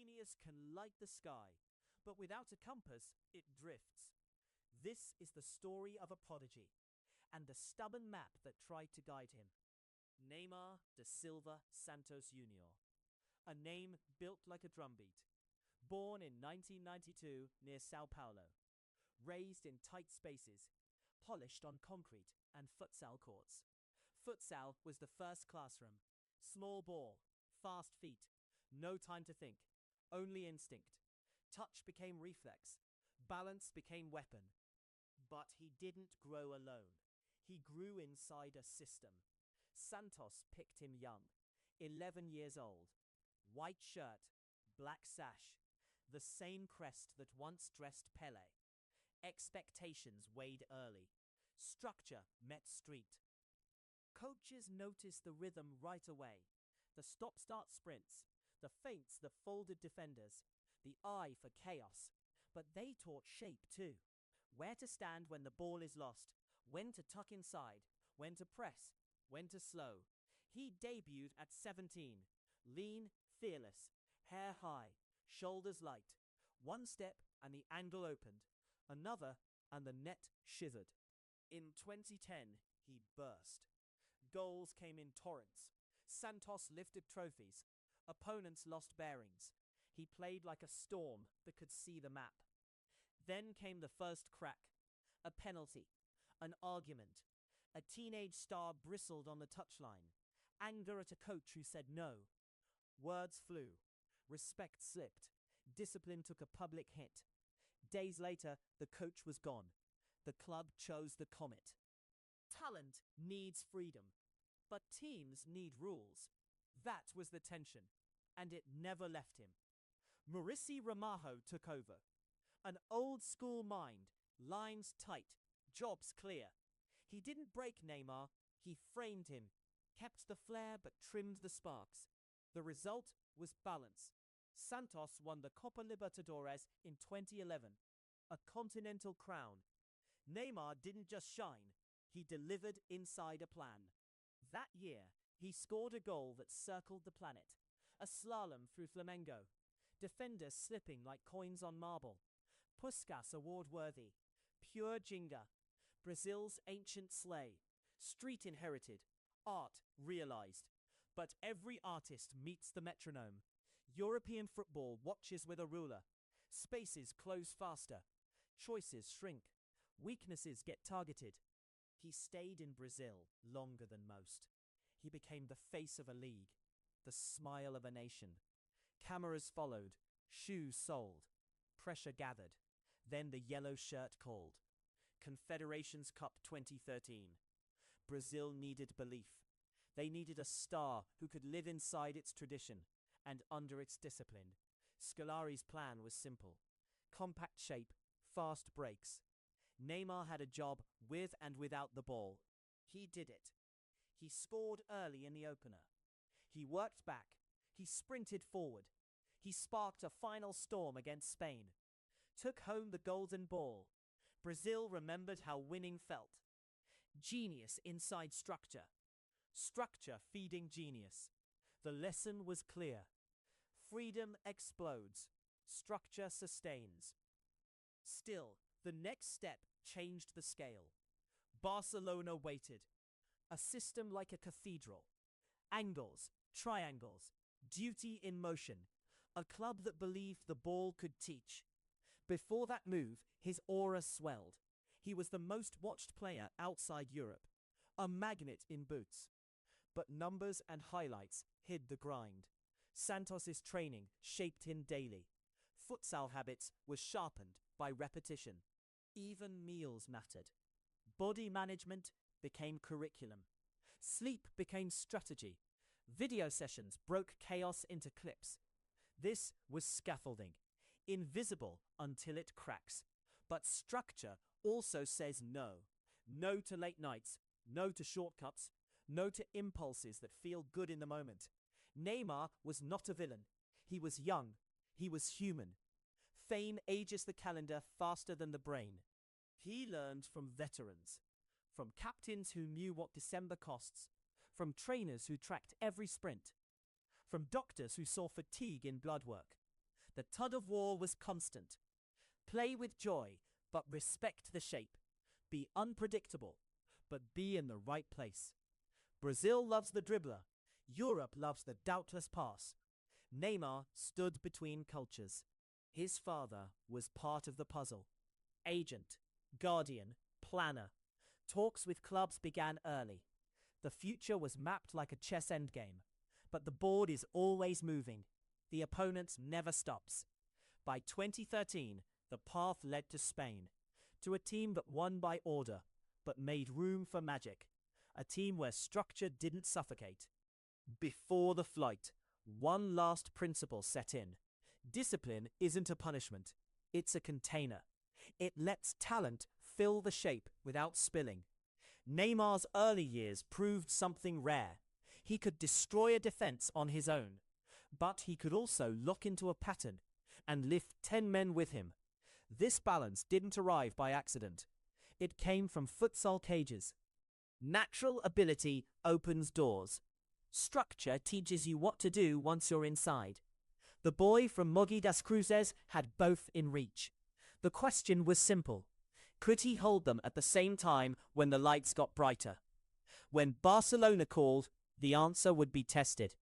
genius can light the sky, but without a compass, it drifts. This is the story of a prodigy, and the stubborn map that tried to guide him. Neymar da Silva Santos Jr., a name built like a drumbeat. Born in 1992 near Sao Paulo, raised in tight spaces, polished on concrete and futsal courts. Futsal was the first classroom. Small ball, fast feet, no time to think, only instinct. Touch became reflex, balance became weapon. But he didn't grow alone. He grew inside a system. Santos picked him young, 11 years old. White shirt, black sash, the same crest that once dressed Pelé. Expectations weighed early. Structure met street. Coaches noticed the rhythm right away. The stop-start sprints, the feints that folded defenders, the eye for chaos. But they taught shape too. Where to stand when the ball is lost, when to tuck inside, when to press, when to slow. He debuted at 17, lean, fearless, hair high, shoulders light. One step and the angle opened, another and the net shivered. In 2010, he burst. Goals came in torrents. Santos lifted trophies. Opponents lost bearings. He played like a storm that could see the map. Then came the first crack. A penalty. An argument. A teenage star bristled on the touchline. Anger at a coach who said no. Words flew. Respect slipped. Discipline took a public hit. Days later, the coach was gone. The club chose the Comet. Talent needs freedom, but teams need rules. That was the tension, and it never left him. Mauricio Ramajo took over. An old-school mind, lines tight, jobs clear. He didn't break Neymar, he framed him, kept the flair but trimmed the sparks. The result was balance. Santos won the Copa Libertadores in 2011, a continental crown. Neymar didn't just shine, he delivered inside a plan. That year, he scored a goal that circled the planet. A slalom through Flamengo. Defenders slipping like coins on marble. Puskás award-worthy. Pure Jinga. Brazil's ancient sleigh. Street inherited. Art realized. But every artist meets the metronome. European football watches with a ruler. Spaces close faster. Choices shrink. Weaknesses get targeted. He stayed in Brazil longer than most. He became the face of a league, the smile of a nation. Cameras followed, shoes sold, pressure gathered. Then the yellow shirt called. Confederations Cup 2013. Brazil needed belief. They needed a star who could live inside its tradition and under its discipline. Scolari's plan was simple. Compact shape, fast breaks. Neymar had a job with and without the ball. He did it. He scored early in the opener. He worked back. He sprinted forward. He sparked a final storm against Spain. Took home the golden ball. Brazil remembered how winning felt. Genius inside structure. Structure feeding genius. The lesson was clear. Freedom explodes. Structure sustains. Still, the next step changed the scale. Barcelona waited. A system like a cathedral. Angles, triangles, duty in motion. A club that believed the ball could teach. Before that move, his aura swelled. He was the most watched player outside Europe. A magnet in boots. But numbers and highlights hid the grind. Santos's training shaped him daily. Futsal habits were sharpened by repetition. Even meals mattered. Body management became curriculum. Sleep became strategy. Video sessions broke chaos into clips. This was scaffolding, invisible until it cracks. But structure also says no. No to late nights, no to shortcuts, no to impulses that feel good in the moment. Neymar was not a villain. He was young. He was human. Fame ages the calendar faster than the brain. He learned from veterans, from captains who knew what December costs, from trainers who tracked every sprint, from doctors who saw fatigue in blood work. The tug of war was constant. Play with joy, but respect the shape. Be unpredictable, but be in the right place. Brazil loves the dribbler. Europe loves the doubtless pass. Neymar stood between cultures. His father was part of the puzzle. Agent, guardian, planner. Talks with clubs began early. The future was mapped like a chess endgame. But the board is always moving. The opponent never stops. By 2013, the path led to Spain, to a team that won by order, but made room for magic. A team where structure didn't suffocate. Before the flight, one last principle set in. Discipline isn't a punishment, it's a container. It lets talent fill the shape without spilling. Neymar's early years proved something rare. He could destroy a defense on his own, but he could also lock into a pattern and lift 10 men with him. This balance didn't arrive by accident. It came from futsal cages. Natural ability opens doors. Structure teaches you what to do once you're inside. The boy from Mogi das Cruzes had both in reach. The question was simple. Could he hold them at the same time when the lights got brighter? When Barcelona called, the answer would be tested.